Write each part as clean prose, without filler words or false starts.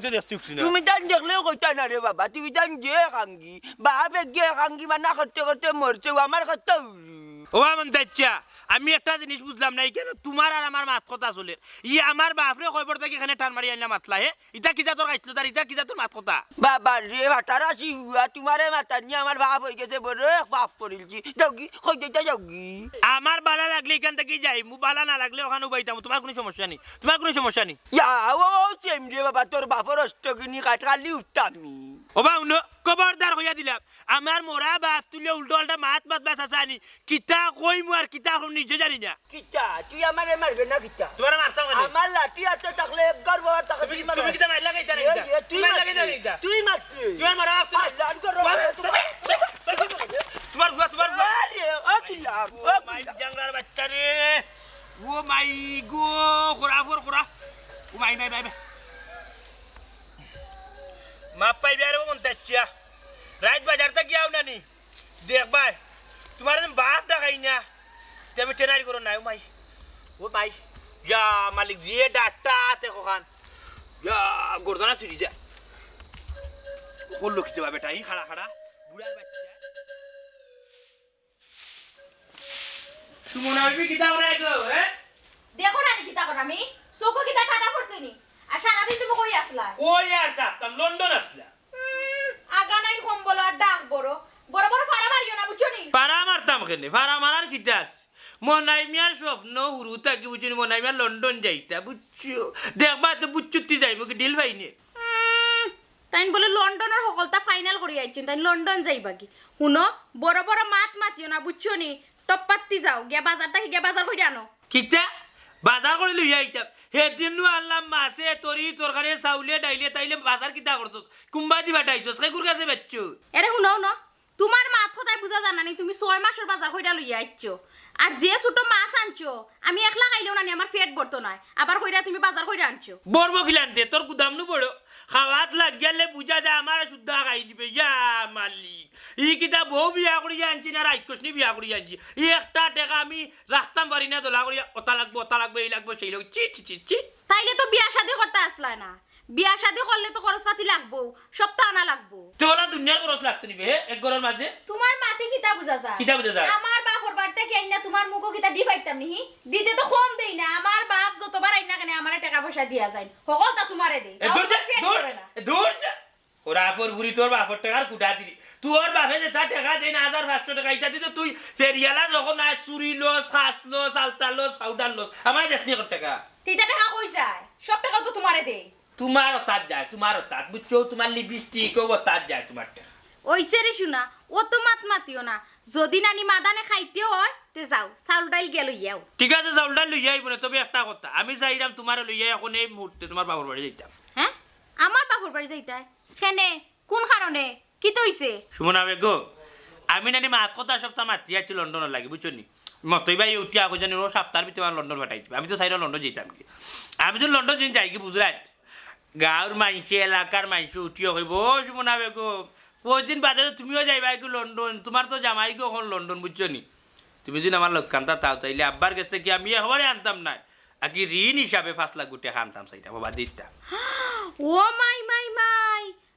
তো দেখছি না তুমি তান দেখলেও কইতা না রে বাবা তুমি তান যে খাঙ্গি বাপে গে খাঙ্গি মানা করতে করতে মরছে আমার কথা ও আমন দাচ্চা আমি একটা জিনিস বুঝলাম না কেন তোমার আর আমার মাত কথা চলে ই আমার বাপরে কয়বার থেকে এখানে টান মারি আনলা মাতলা হে ইটা কি জাতর গাইছিল তার ইটা কি জাতর মাত কথা বাবা রে ভাটারাসি হুয়া তোমারে মাতা নিয়ে আমার বাপ হয়ে গেছে বড় পাপ করিলছি যাওগি কইতে যাওগি আমার বালা লাগলে এখান থেকে যাই মু বালা না লাগলে ওখানে উবাইতাম তোমার কোনো সমস্যা নেই তোমার কোনো সমস্যা নেই ইয়া ও সেম রে বাবা তোর বাপর অষ্টকিনি কাটকালি উঠতামি ও বা উনো খবরদার হইয়া দিলাম আমার মোরা বাপ তুলে উল্টো উল্টা মাত মাত বাস আসানি কিতা কই মু আর কিতা এখন নিজে জানি না কিতা তুই আমারে মারবে না কিতা তোমার মারতাম কেন আমার লাঠি আছে থাকলে একবার বাবা তাকে তুমি কিতা মাইলা গাইতা না তুই লাগাই দাও কিতা তুই মারছিস তোমার মারা আল্লাহ করো তোমার গুয়া আরে ও কিলা ও মাই জাংলার বাচ্চা রে ও মাই গো খোরা ও মাই মাপ পাই বের মন তাচ্চা রাত বাজার তা গিয়াও নানি দেখ ভাই তোমার বাপ ডাকাই না তুমি টেনারি করো না ও মাই ইয়া মালিক দিয়ে ডাটা তে কোখান ইয়া গর্দনা চুরি যা বললো কি যাবা বেটা এই খাড়া বুড়ার বাচ্চা সুমনা বিবি কিতা করে গো হ্যাঁ দেখো না কিতা কর আমি চোখ কিতা কাটা পড়ছে নি আর সারাদিন তুমি কই আসলা ওই আর থাকতাম লন্ডন আসলা আগা নাই কম্বল আর ডাক বড় ফাড়া মারিও না বুঝছো নি পারা মারতাম কেনে পারা মারার কিতা আছে মনাই মিয়ার স্বপ্ন হুরু থাকি বুঝছি মনাই মিয়া লন্ডন যাইতা বুঝছো দেখবা তো বুঝছুতি যাইব কি ডিল ভাইনি তাইন বলে লন্ডনের সকলটা ফাইনাল করি আইছেন তাই লন্ডন যাইবা কি শুনো বড় মাত মাতিও না বুঝছো নি টপ পাত্তি যাও গিয়া বাজার থাকি গিয়া বাজার কইরা আনো কিতা বাজার করে লইয়া আইতাম সেদিন আল্লাহ মাছে তরি তরকারি চাউলে ডাইলে তাইলে বাজার কিতা করছস কুম্বা দিবা ডাইছস কেকুর কাছে বেচছো এরে শুনো তোমার মাথা তাই বুঝা জানা নি তুমি 6 মাসের বাজার কইরা লইয়া আইছো আর যে ছোট মাছ আনছো আমি একলা খাইলেও না আমার পেট ভরতো না আবার কইরা তুমি বাজার কইরা আনছো বড় খিলান দে তোর গুদাম নু বড় খাওয়াত লাগ গেলে বুঝা যায় আমার শুদ্ধা খাই দিবে ইয়া মালিক ই কিতা বউ বিয়া করিয়া আনছি না রাইকসনি বিয়া করিয়া আনছি ই একটা টাকা আমি রাখতাম পারি না দোলা করিয়া ওটা লাগবো এই লাগবো সেই লাগবো চি তাইলে তো বিয়া শাদি করতে আসলা না বিয়া শাদি করলে তো খরচ পাতি লাগবো সপ্তাহ আনা লাগবো তোলা দুনিয়ার খরচ লাগতে নিবে এক ঘরের মাঝে তোমার মাটি কিতা বুঝা যায় আমার বাপর বাড়িতে কি আইনা তোমার মুখো কিতা দি পাইতাম নি দিতে তো কম দেই না আমার বাপ যতবার আইনা কেন আমারে টাকা পয়সা দিয়া যায় সকলটা তোমারে দেই দূর যা ওরা আপর বুড়ি তোর বাপর টাকার কুটা দিলি তোর বাপে যে তার টাকা দেয় না 1500 টাকা ইটা দিত তুই ফেরিয়ালা যখন আয় চুরি লোস খাস লোস আলতা লোস পাউডার লোস আমার দেখনি কত টাকা তিতা টাকা কই যায় সব টাকা তো তোমারে দেই তোমার তাত যায় তোমার তাত বুঝছো তোমার লিপস্টিক ও তাত যায় তোমার টাকা ওইছে রে শুনা ও তো মাতিও না যদি নানি মাদানে খাইতে হয় তে যাও চাউল ডাইল গেল ইয়াও ঠিক আছে চাউল ডাল লইয়া আইব না তবে একটা কথা আমি চাইরাম তোমার লইয়া এখন এই মুহূর্তে তোমার বাবার বাড়ি যাইতাম হ্যাঁ আমার বাপর বাড়ি যাইতা কেনে কোন কারণে কি তইছে সুমনা বেগো আমি নানি মাত কথা সপ্তাহ মাতি আছি লন্ডনের লাগে বুঝছো নি মতই ভাই উঠি আগো জানি ও সপ্তাহের ভিতরে লন্ডন পাঠাইছি আমি তো চাইরা লন্ডন যাইতাম কি আমি তো লন্ডন যাই কি বুঝরাত গাঁর মাইসে এলাকার মাইসে উঠিও হইব সুমনা বেগো কদিন বাদে তুমিও যাইবা কি লন্ডন তোমার তো জামাই গো এখন লন্ডন বুঝছো নি তুমি যদি আমার লক্ষ্যান্তা তাও তাইলে আব্বার কাছে কি আমি একেবারে আনতাম না আর কি ঋণ হিসাবে 5 লাখ গুটে আনতাম সেইটা বাবা দিতাম ও মাই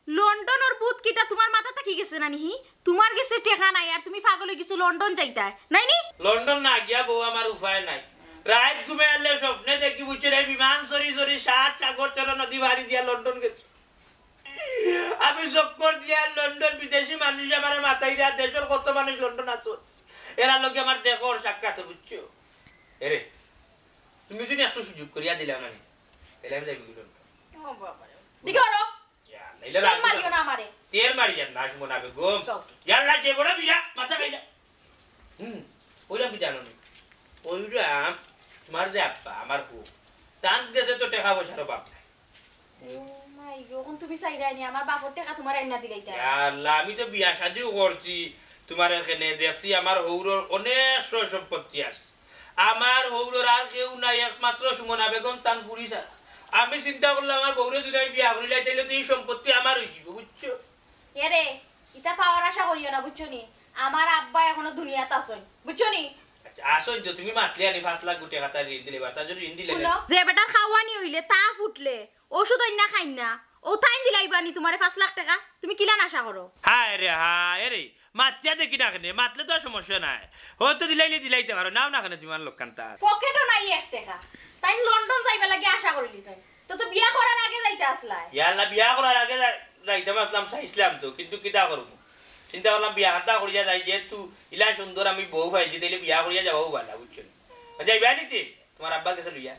লন্ডনের ভূত কিটা তোমার মাথা থাকি গেছে না নিহি তোমার গেছে টাকা নাই আর তুমি পাগল হয়ে গেছো লন্ডন যাইতা নাই নি লন্ডন না গিয়া বউ আমার উপায় নাই রাত ঘুমে আলে স্বপ্নে দেখি বুঝছে রে বিমান সরি সাত সাগর তেরো নদী ভারি দিয়া লন্ডন গেছে আমি চক্কর দিয়া লন্ডন বিদেশি মানুষ আমার মাথায় দিয়া দেশের কত মানুষ লন্ডন আছো এরা লোকে আমার দেখর সাক্ষাৎ বুঝছো এরে তুমি যদি একটু সুযোগ করিয়া দিলাম না তাহলে আমি যাই লন্ডন ও বাবা দিকে ওরো তেল মারিও না আমারে তেল মারিয়া না শুনো না গো ইয়াল্লা যে বড় বিয়া মাথা খাইলা ওইরা কি জানো নি ওইরা তোমার যে আপা আমার বউ তান দেশে তো টাকা পয়সার বাপ নাই ও মাই গো কোন তুমি চাইরা নি আমার বাপর টাকা তোমার আইনা দিলাইতা আল্লাহ আমি তো বিয়া শাদিও করছি তোমার এখানে দেখছি আমার হৌরর অনেক সয় সম্পত্তি আছে আমার হৌরর আর কেউ নাই একমাত্র সুমনা বেগম তান পুলিশ আমি চিন্তা করলাম আমার বউরে যদি আমি বিয়া করি লাইতাইলে তো এই সম্পত্তি আমার হয়ে যাবে বুঝছো এরে ইতা পাওয়ার আশা করিও না বুঝছো নি আমার আব্বা এখনো দুনিয়াতে আছেন বুঝছো নি আচ্ছা আসই তো তুমি মাতলি আনি 5 লাখ গুটে কথা ঋণ দিলে বা তা যদি ঋণ দিলে যে বেটার খাওয়ানি হইলে তা ফুটলে ওষুধ আইনা খাইন না ও টাইম দিলাইবা নি তোমারে 5 লাখ টাকা তুমি কিলান আশা করো হায় রে মাতিয়া দেখি না কেনে মাতলে তো আর সমস্যা নাই হয়তো দিলাইতে পারো নাও না কেনে তোমার লোকখানটা পকেটও নাই 1 টাকা তাই লন্ডন যাইবা লাগি আশা করিলিছ তো বিয়া করার আগে যাইতে আসলাই ইয়াল্লা বিয়া করার আগে যাইতে পারলাম চাইছিলাম তো কিন্তু কিতা করবো চিন্তা করলাম বিয়া হাতা করিয়া যাই যেহেতু ইলা সুন্দর আমি বউ পাইছি তাইলে বিয়া করিয়া যাবো ভালো বুঝছো যাইবা নিতে তোমার আব্বার কাছে লইয়া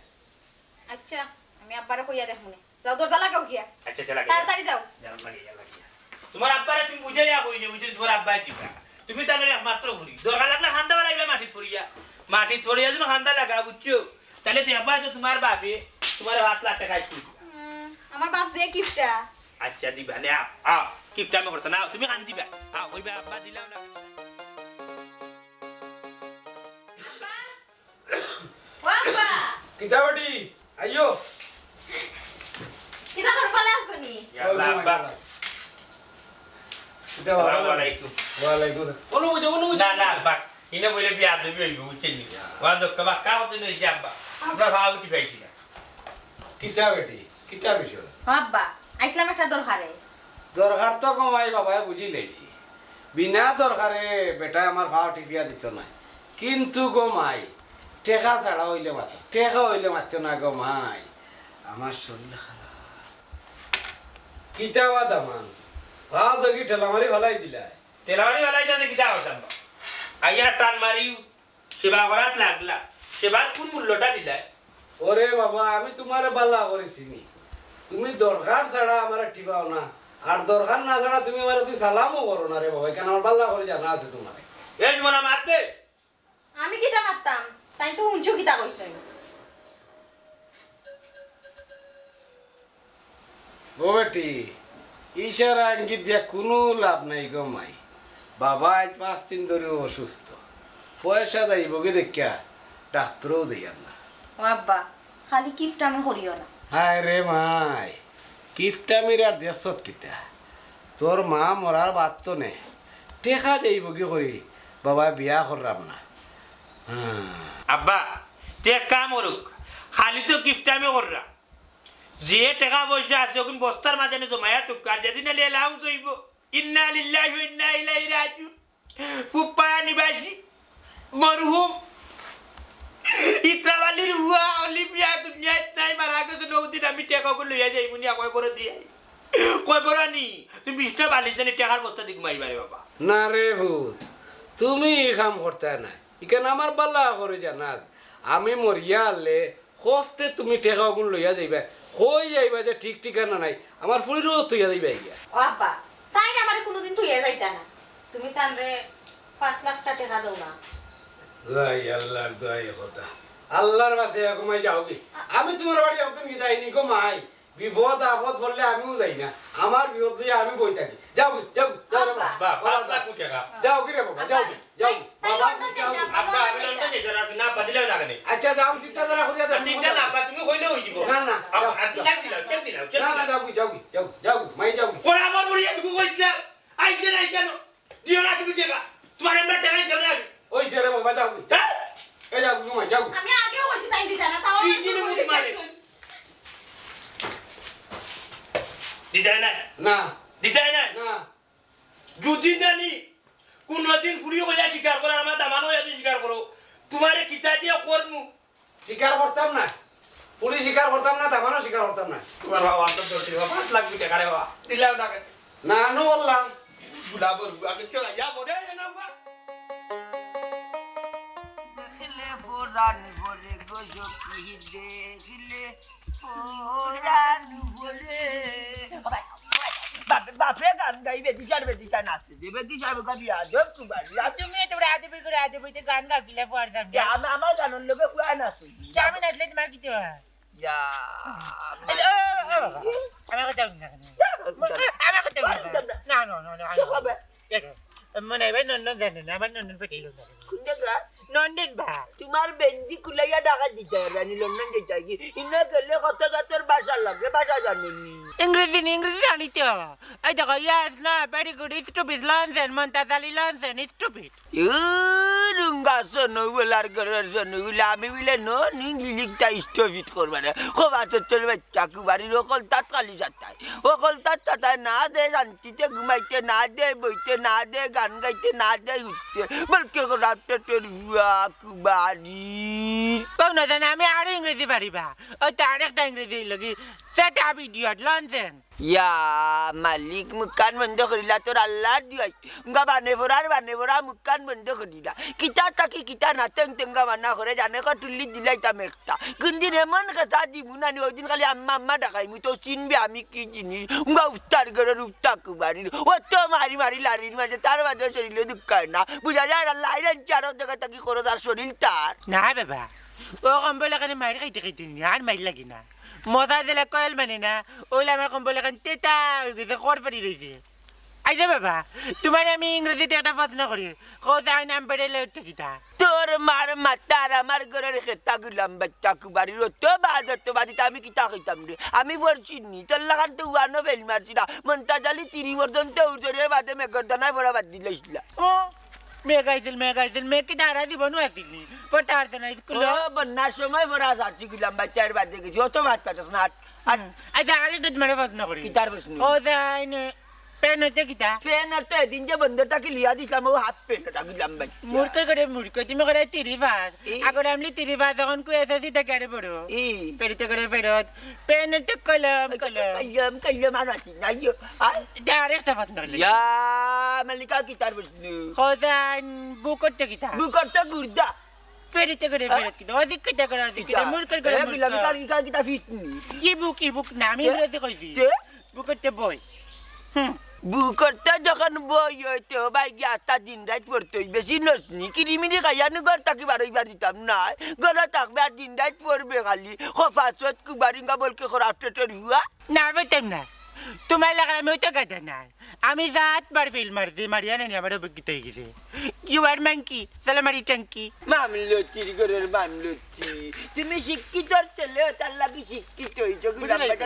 আচ্ছা আমি আব্বারে কইয়া দেখমুনে যাও দরজা লাগাও গিয়া আচ্ছা চলা তাড়াতাড়ি যাও তোমার আব্বারে তুমি বুঝাইয়া কইনি বুঝছো তোমার আব্বা দিবা তুমি তাহলে মাত্র ঘুরি দরকার লাগলে খান্দা বাড়াইবে মাটিত ফরিয়া যেন খান্দা লাগা বুঝছো তাহলে দেখবা যে তোমার বাপে তোমার 7 লাখ টাকা স্কুল আমার বাপ যে গিফটটা আচ্ছা দিবা নে কিপটা আমি করতে না তুমি আন দিবা ওইবা আব্বা দিলাম না বাবা কিতাবটি আইও কিনা করে পালে আসনি ইয়াল্লা আব্বা আসসালামু আলাইকুম ওয়ালাইকুম না না আব্বা ইনে বলে বিয়া দেবি হইব বুঝছেন নি ওয়া দক্কা কা হতে নই আব্বা আমরা ভাও উঠি পাইছি না কিতাব বিষয় বাবা আইসলাম একটা দরকারে দরকার তো কমাই বাবাই বুঝি লাইছি বিনা দরকারে বেটা আমার ভাও টিপিয়া দিত না কিন্তু গো মাই টেকা ছাড়া হইলে মাত্র টেকা হইলে মাত্র না গো মাই আমার শরীর খারাপ কিতাবা দামান ভাও দেখি ঠেলামারি ভালাই দিলা তেলাওয়ারি वाला জানে কিটা হতাম আইয়া টান মারি সেবা করাত লাগলা সেবার কোন মূল্যটা দিলাই ওরে বাবা আমি তোমারে বাল্লা করেছি নি তুমি দরকার ছাড়া আমার টিপাও না আর দরকার না ছাড়া তুমি আমার তুই সালামও করো না রে বাবা কেন আমার বাল্লা করে জানা আছে তোমারে এই মনা মারবে আমি কিতা মারতাম তাই তো হুঁচু কিতা কইছই ও বেটি ইশারা ইঙ্গিত দিয়া কোনো লাভ নাই গো মাই বাবা আজ 5 দিন ধরে অসুস্থ পয়সা যাইব কি দেখিয়া ডাক্তারও দেয়ার না বাবা খালি গিফট আমি করিও না হায় রে মাই কিফটামির আর দেশত কিতা তোর মা মরার বাদ তো নে টেকা যাইব কি করি বাবা বিয়া করলাম না আব্বা তে কাম করুক খালি তো গিফট আমি কররা যে টাকা পয়সা আছে ওগুন বস্তার মাঝে জমায়া তো কার যেদিন লাউ জইব ইন্না লিল্লাহি ওয়া ইন্না ইলাইহি রাজিউন ফুপা নিবাসী মরহুম ইত্রাবালির হুয়া অলিম্পিয়া দুনিয়া ইতনাই মারা গেছে নৌদিন আমি টাকা করে লইয়া যাই মুনি কয় করে দিয়ে কয় বড় নি তুমি বিষ্ণা বালিশ জানি টাকার বস্তা দি ঘুমাইবারে বাবা না রে ভূত তুমি কাম করতে না ইখান আমার বাল্লা করে জানা আমি মরিয়া আনলে হফতে তুমি টেকা গুণ লইয়া যাইবা কই যাইবা যে ঠিক ঠিকানা নাই আমার ফুলিরও তুইয়া যাইবা ইয়া বাবা তাই না আমারে কোনোদিন তুইয়া যাইতা না তুমি তানরে 5 লাখ টাকা দাও না দোয়াই আল্লাহর দোয়াই কথা আল্লাহর কাছে ঘুমাই যাও কি আমি তোমার বাড়ি একদিন কি যাইনি গো মাই বিপদ আপদ পড়লে আমিও যাই না আমার বিপদ দিয়ে আমি বই থাকি যাও কি যাও যাও রে বাবা বাবা 5 লাখ টাকা যাও কি রে বাবা যাও কি যাও বাবা যাও আব্বা আমি লন্ডন যাই না না বদলে না কেন আচ্ছা যাও চিন্তা করা করিয়া দাও চিন্তা না আব্বা তুমি কইলে হই দিব না না চেক দিলাও না না যাও কি যাও কি যাও যাও মাই যাও কি ওরা আমার মরিয়া তুমি কইছা আইতে নাই কেন দিও না তুমি টাকা তোমার আমরা টাকা দেব না ওই যে রে বাবা যাও কি এই যাও ঘুমাই যাও আমি আগেও কইছি তাই দিতা না তাও কি কি মুখ মারে দিদাই না না দিদাই না না যদি জানি কোনদিন ফুরিয়ে কইয়া স্বীকার করে আমার দামানো হইয়া স্বীকার করো তোমারে কিতা দিয়ে করমু স্বীকার করতাম না পুলিশ স্বীকার করতাম না তামানো স্বীকার করতাম না তোমার বাবা তো দর্শি 5 লাখ টাকা রে বাবা দিলাও না কেন না নো বললাম গুলাবর আগে চলা ইয়া করে না বাবা দেখলে পুরান বলে গজকি দেখলে পুরান বলে বাপে গান গাইবে দিশার নাচে দেবে দিশার গাবি আজব কুমারি তুমি তোমরা আদবি করে আদবিতে গান গাইলে পারতাম আমি আমার গানের লোকে পুরা নাচি আমি নাচলে তোমার কি হয় ইয়া আমাকে দাও না আমাকে দাও না না না না মনে হয় নন্দন জানো না আমার নন্দন পেটেল কোন জায়গা নন্দন বা তোমার আমার বেঞ্জি কুলাইয়া ঢাকা দিতে রানি লন্ডন যেতে কি ইনে গেলে কত জাতের ভাষা লাগে ভাষা জানেনি ইংরেজি জানিতে এই দেখো ইয়াস না ভেরি গুড স্টুপিড লনসেন মন্তাজালি লনসেন স্টুপিড রুঙ্গা শোনো বলার করার শোনো বলে আমি বলে নো লিখটা স্থগিত করবে না খুব আচর বাচ্চাকে বাড়ির ওকল তাত কালি যাতায় ওকল তাত না দে শান্তিতে ঘুমাইতে না দে বইতে না দে গান গাইতে না দে উঠতে বলকে রাত্রে বাড়ি কোন জানে আমি আর ইংরেজি পারিবা ওই তো আরেকটা ইংরেজি লাগি সেট আপ ইডিয়ট লনসেন ইয়া মালিক মুকান বন্ধ করিলা তোর আল্লাহ দিয়াই গা বানে ভরা মুকান বন্ধ করিলা কিতা তাকি কিতা না তেঙ্গা বানা করে জানে ক টুল্লি দিলাইতাম একটা কোনদিন এমন কথা দিমু না নি ওইদিন খালি আম্মা ডাকাই মু তো চিনবে আমি কি জিনিস গা উত্তার করে উত্তাক বাড়ি ও তো মারি লারির মাঝে তার মাঝে শরীরে দুঃখায় না বুঝা যায় আল্লাহ আইরেন চারো জায়গা তাকি করো তার শরীর তার না বাবা ও কম্বল এখানে মারি খাইতে আর মারি লাগি না মজা দিলে কয়েল মানে না ওইলে আমার কম্বল এখানে তেতা হয়ে গেছে খর পারি রয়েছে আইজা বাবা তোমার আমি ইংরেজিতে একটা প্রশ্ন করি কোথায় নাম বেড়ে উঠতে কিতা তোর মার মাতার আমার ঘরের খেতা গুলাম বাচ্চা কুবারির তো বাদিতে আমি কিতা খাইতাম রে আমি বলছি নি তোর লাগান তো উয়ানো ফেল মারছি না মনটা জালি 30 পর্যন্ত উঠরে বাদে মেঘরদানায় ভরা বাদ দিলাইছিলা ও মেঘাইছিল মেয়ে কি দাঁড়া দিব নো আসিনি পটার না স্কুল ও বন্যার সময় ভরা সারছি গুলাম বাচ্চার বাদে গেছি অত ভাত পাঠাস না আচ্ছা আরেকটা তোমার প্রশ্ন করি কিতার প্রশ্ন ও যাই পেন হচ্ছে কিতা ফ্যান আর তো এদিন যে বন্ধটাকে লিয়া দিছিলাম ও হাফ প্যান্টটা গুলাম বাচ্চা মূর্খ তুমি করে 30 ভাত আগরে আমি 30 ভাত যখন কুয়ে এসেছি তা কেড়ে পড়ো পেরিতে করে ফেরত পেন হচ্ছে কলম কলম আর আছি না আরেকটা প্রশ্ন করি ইয়া মালিকা কিতার প্রশ্ন খোঁজান বুক করতে কিতা বুকরটা গুর্দা পেরিতে করে ফেরত কিতা অধিক কিতা করে অধিক কিতা মূর্খ করে গুলাম কিতা কিতা ফিটনি ইবুক না আমি ইংরেজি কইছি বুক করতে বই বুকরটা যখন বই হইতে ভাই গ্যাসটা দিন রাত পড়তে বেশি নসনি কিরিমিনি খাইয়ানো ঘর থাকি বারোইবার দিতাম না ঘরে থাকবে আর দিন রাত পড়বে খালি খফাচত কুবারিঙ্গা বলকে খরাপ টেটের হুয়া না বেতাম না তোমার লাগা আমি তো গাদা না আমি জাত বার ফেল মারছি মারিয়া নানি আমার অভিজ্ঞতা হয়ে গেছে ইউ আর মাঙ্কি সালামারি টাঙ্কি মামলতির ঘরের মামলতি তুমি শিক্ষিত ছেলে তার লাগি শিক্ষিত হয়েছো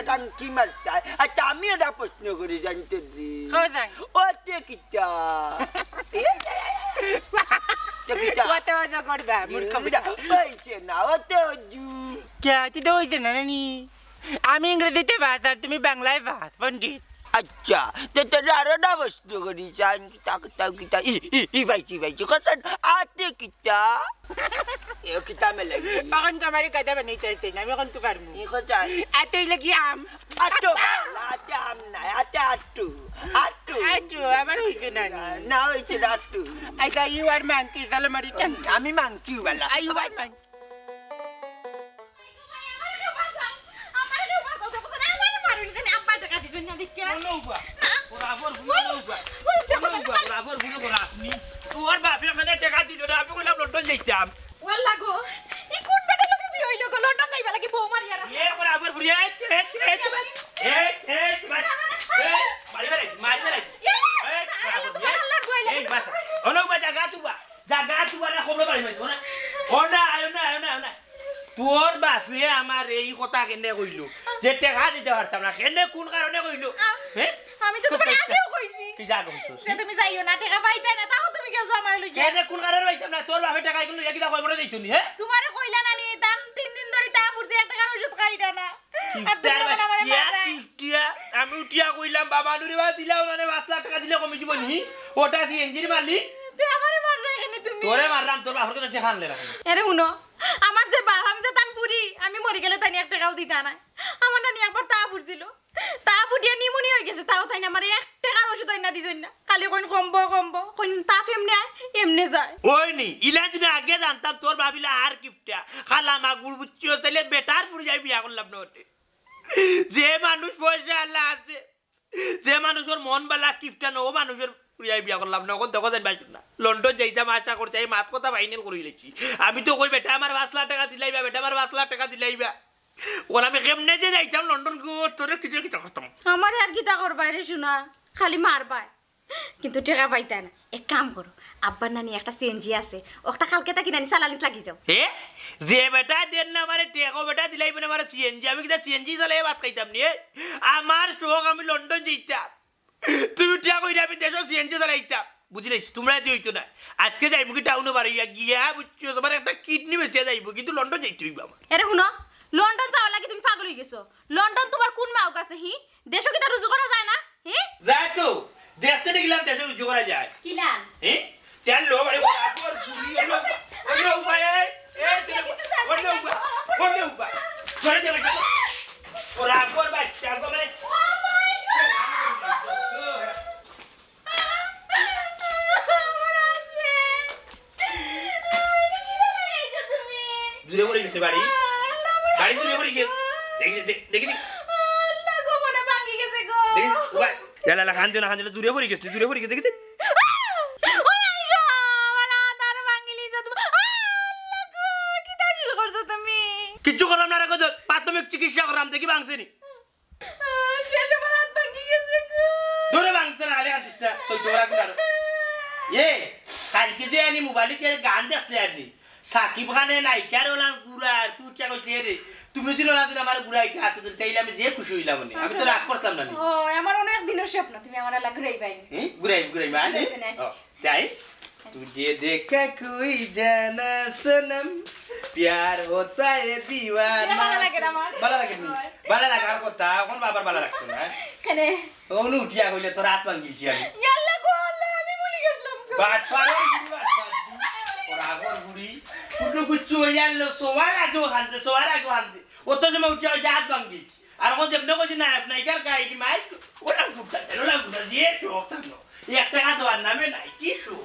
টাঙ্কি মারতায় আচ্ছা আমি এটা প্রশ্ন করে জানতে দি খোঁজান ওতে কিতা ওটা করবা মূর্খ হয়েছে না ওতে কে তুই তো হইছে না নানি আমি ইংরেজিতে ভাত আর তুমি বাংলায় ভাত পণ্ডিত আচ্ছা তো তোর আরো না বস্তু করি চান কিতা কিতা কিতা ই ভাইছি কথা আতে কিতা এ কিতা মেলে এখন তোমার কথা বানাইতে হইতে না আমি এখন তো পারবো ই কথা এত লাগি আম আটো আতে আম না আতে আটু আবার হইছে না না হইছে আটু আচ্ছা ইউ আর মাঙ্কি সালামারি টাঙ্কি আমি monkey Bala you R monkey তোর বাপে মানে টাকা দিল না আমি কইলাম লন্ডন যাইতাম ওয়াল্লা গো ই কোন বেটা লগে বিয়ে হইলো গো লন্ডন যাইবা লাগি বউ মারিয়া রা এ করে আবার ঘুরিয়ে তোর বাপে আমার এই কথা কেনে কইল যে টেকা দিতে পারতাম না কেনে কোন কারণে কইল আমি তো তোমারে আগেও কইছি কি যা কইছস যে তুমি যাইও না টাকা পাইতে না তাও তুমি কেউ জমা লইয়া কেনে কোন কারণে পাইতাম না তোর বাপে টাকা কইল একদা কই বড় যাইতুনি হ্যাঁ তোমারে কইলা না নি দান 3 দিন ধরে তা বুঝে একটা কারণ ওষুধ খাইরা না আর তুমি আমারে মাররা আমি উঠিয়া কইলাম বাবা নুরি বা দিলাও না 5 লাখ টাকা দিলে কমে দিব নি ওটা সি ইঞ্জিন মারলি তুই আমারে মাররা এখানে তুমি তোরে মারলাম তোর বাপের কাছে খানলে না আরে শুনো আমার যে বাপ আমি যে তান পুরি আমি মরে গেলে তাই এক টাকাও দিতা না আমার নানি একবার তা পুরছিল তা পুরিয়া নিমুনি হয়ে গেছে তাও তাই না আমার 1 টাকার ওষুধ না দিছই না খালি কোন কমবো কোন তাপ এমনে যায় ওই নি ইলা দিন আগে জানতাম তোর ভাবিলা আর কিপটা খালা মা গুড় বুচ্চিও তাইলে বেটার পুরি যাই বিয়া করলাম না ওতে যে মানুষ পয়সা আল্লাহ আছে যে মানুষের মন বালা কিপটা না ও মানুষের পুরিয়াই বিয়া করলাম না ওখন দেখো যাই না লন্ডন যাইতাম আশা করতে এই মাত কথা ফাইনাল করে লেছি আমি তো কই বেটা আমার 5 লাখ টাকা দিলাইবা বেটা আমার 5 লাখ টাকা দিলাইবা ওরা আমি কেমনে যে যাইতাম লন্ডন তোরে কিছু কিছু করতাম আমার আর কিতা করবা রে শোনা খালি মারবা কিন্তু টাকা পাইতা না এক কাম করো আব্বার নানি একটা সিএনজি আছে ওটা কালকে তাকি নানি চালানিত লাগি যাও হে যে বেটা দেন না আমারে টেকো বেটা দিলাই বনে আমার সিএনজি আমি কিটা সিএনজি চালাই ভাত খাইতাম নি আমার শোক আমি লন্ডন যাইতাম তুমি টিয়া কইরা আমি দেশো সিএনজি চালাইতাম বুঝলে তোমরা যে হইতো না আজকে যাইব কি টাউনে বাড়িয়া গিয়া বুঝছো তোমার একটা কিডনি বেঁচে যাইব কিন্তু লন্ডন যাইতে হইব আমার এরে শুনো লন্ডন যাওয়া লাগি তুমি পাগল হয়ে গেছো লন্ডন তোমার কোন মাউক আছে হি দেশও কি তা রুজু করা যায় না হি যাই তো দেখতে দেখলাম দেশে রুজু করা যায় কিলান হ্যাঁ তেল লো বাড়ি আপর পুরি হলো অন্য উপায় অন্য উপায় করে দে বেটা ওরা আপর বাচ্চা করে দূরে করে গেছে বাড়ি বাড়ি দূরে করে গেছে দেখি লা খান দূরে করে গেছে দেখি কিচ্ছু করলাম না রাখো প্রাথমিক চিকিৎসা করলাম দেখি ভাঙছে নি দূরে ভাঙছে না আলে আনতিস না কালকে যে আনি মোবাইলে যে গান দেখতে আনি সাকিব খানে নায়িকার ওলাম গুড়ার তুই কে কইছে রে তুমি দিল না দিন আমার গুড়াইতে হাতে ধরে চাইলে আমি যে খুশি হইলাম মনে আমি তো রাগ করতাম না ও আমার অনেক দিনের স্বপ্ন তুমি আমার লাগা ঘুরাইবাই ঘুরাই মানে তাই तुझे देखा कोई जाना सनम प्यार होता है दीवाना বালা লাগে আর কথা কোন বাবার বালা লাগতো না কেনে ওনু উঠিয়া কইলে তোর হাত ভাঙিছি আমি ইয়াল্লা গো আল্লাহ আমি ভুলে গেছিলাম বাট পারে ওর আগর বুড়ি কুটু কুচু ইয়াল্লো সোয়ার আগে ও তো সময় উঠিয়া হাত ভাঙিছি আর কোন যেমন কইছি না আপনি কার গাইডি মাই ওরা গুটা দিয়ে ঠকতানো একটা টাকা দেওয়ার নামে নাই কি শো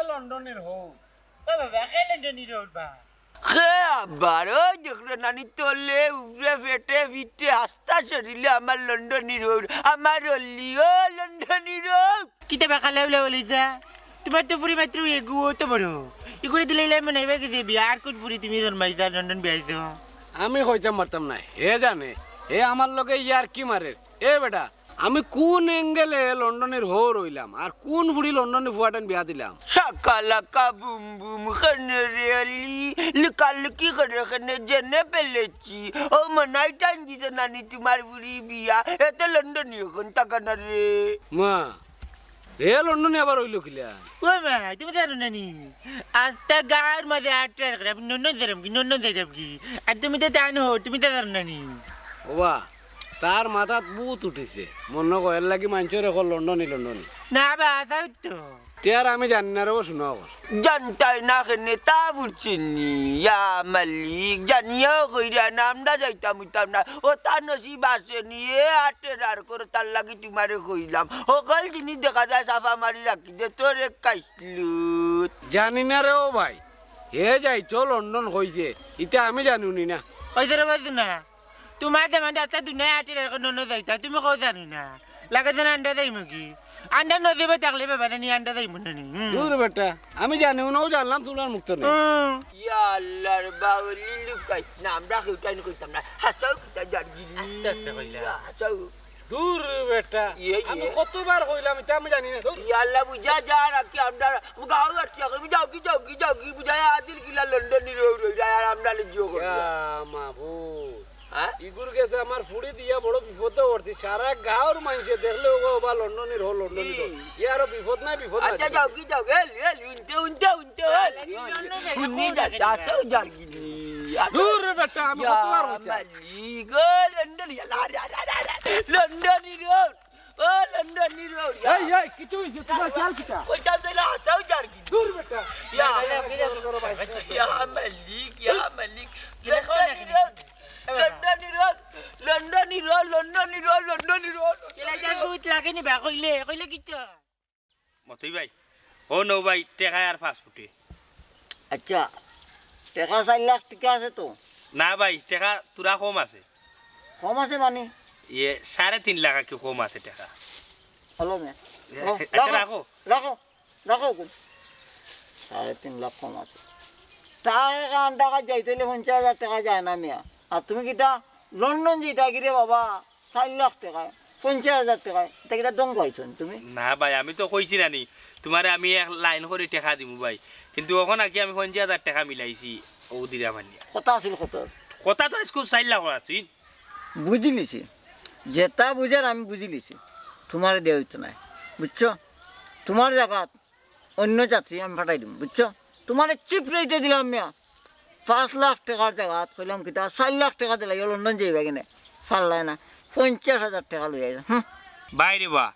লন্ডনের হোক আবার ওই দেখলো নানি তোলে উপরে ফেটে ফিটে হাস্তা শরীরে আমার লন্ডনী রোড আমার অল্লি ও লন্ডনী রোড কিতা বাকালে বলিছা তোমার তো পুরি মাত্র এগুও তো বড় এগুলো দিলে মনে হয় কি বিয়া আর কোন পুরি তুমি জন্মাইছা লন্ডন বিয়াইছো আমি কইতাম পারতাম না হে জানে হে আমার লগে ইয়ার কি মারে এ বেটা আমি কোন এঙ্গেলে লন্ডনের হো রইলাম আর কোন বুড়ি লন্ডনে ফুয়াটান বিয়া দিলাম সাকালাকা বুম বুম খানে রেলি লুকালুকি করে খানে জেনে ফেলেছি ও মনাই টাঙ্গিছে নানি তোমার বুড়ি বিয়া এতে লন্ডনী এখন তাকানা রে মা এ লন্ডনে আবার হইল কিলা ও মা তুমি জানো না নি আস্তা গার মাঝে আটটার করে আপনি নন্ন যাইতাম কি আর তুমি তো জানো তুমি তো জানো না নি ওবা তার মাথাত বুত উঠিছে মনে কয়ের লাগি মানুষের এখন লন্ডনী না বা তাই তো তেয়ার আমি জানি না রে শুনো জানতাই না খানে তা বুঝছিনি ইয়া মালিক জানিও কইরা না আমরা যাইতাম হইতাম না ও তার নসিব আছে নিয়ে আটের আর করে তার লাগি তোমারে কইলাম সকল জিনিস দেখা যায় সাফা মারি রাখি দে তোর এক কাইসলুত জানি না রে ও ভাই হে যাইছো লন্ডন হইছে ইটা আমি জানুনি না ওই ধরে বাজু না তোমার তেমন আচ্ছা দুনিয়া আটের আর নন্ন যাইতা তুমি কেউ জানো না লাগে যেন আন্ডা যাইম কি আন্ডা নদীবে থাকলে ব্যাপারে নিয়ে আন্ডা যাইম না নি দূর বেটা আমি জানিও না জানলাম তোমার মুক্ত নেই ইয়া আল্লাহর বাউলি লুকাইস না আমরা কেউটাই কইতাম না হাসাও কিতা জারগিনি আস্তে কইলা হাসাও দূর বেটা আমি কতবার কইলাম এটা আমি জানি না ইয়া আল্লাহ বুঝা যা রাখি আমরা গাও রাখি আমি যাও কি বুঝা আদিল কিলা লন্ডন রই আর আমরা লিজিও করি মাহবুব হ্যাঁ ইগুর গেছে আমার ফুড়ি দিয়া বড় বিপদে পড়ছি সারা গাঁর মানুষে দেখলে ও বা লন্ডনের হো লন্ডনের ইয়ার বিপদ নাই আচ্ছা যাও কি যাও এল উনতে উনি যা যাও জারগিনি দূর বেটা আমি কতবার কইছি মালিক ও লন্ডন লন্ডনি রোড ও লন্ডনি রোড এই কিছু হইছে তোমার খেয়াল কিটা কইতা দেনা হাসাও জারগিনি দূর বেটা ইয়া মালিক লন্ডনি রোড এলাকা গুত লাগে নি বা কইলে কিটা মতই ভাই ও নৌ ভাই টেকায় আর ফাস্ট ফুটে আচ্ছা টাকা 4 লাখ টাকা আছে তো না ভাই টাকা তোরা কম আছে কম আছে মানে ইয়ে 3.5 লাখ কি কম আছে টাকা হলো না আচ্ছা রাখো রাখো রাখো 3.5 লাখ কম আছে টাকা যাইতে 50,000 টাকা যায় না মিয়া আর তুমি কিটা লন্ডন যেটা গিরে বাবা 4 লাখ টাকা 50,000 টাকা এটা কিটা ডং পাইছো তুমি না ভাই আমি তো কইছি নানি তোমারে আমি এক লাইন করে টাকা দিমু ভাই কিন্তু ওখানে আগে আমি 50,000 টাকা মিলাইছি ও দিরা মানিয়া কথা আছিল কথা তো স্কুল 4 লাখ আছে বুঝি লিছি যেটা বুঝার আমি বুঝি লিছি তোমার দেওয়া হইতো না বুঝছো তোমার জায়গাত অন্য যাত্রী আমি ফাটাই দিম বুঝছো তোমার চিপ রেটে দিলাম মিয়া 5 লাখ টাকার জায়গাত কইলাম কিটা 4 লাখ টাকা দিলাই লন্ডন যাইবা কিনে ফাল্লায় না 50,000 টাকা লই যাই বাইরে বা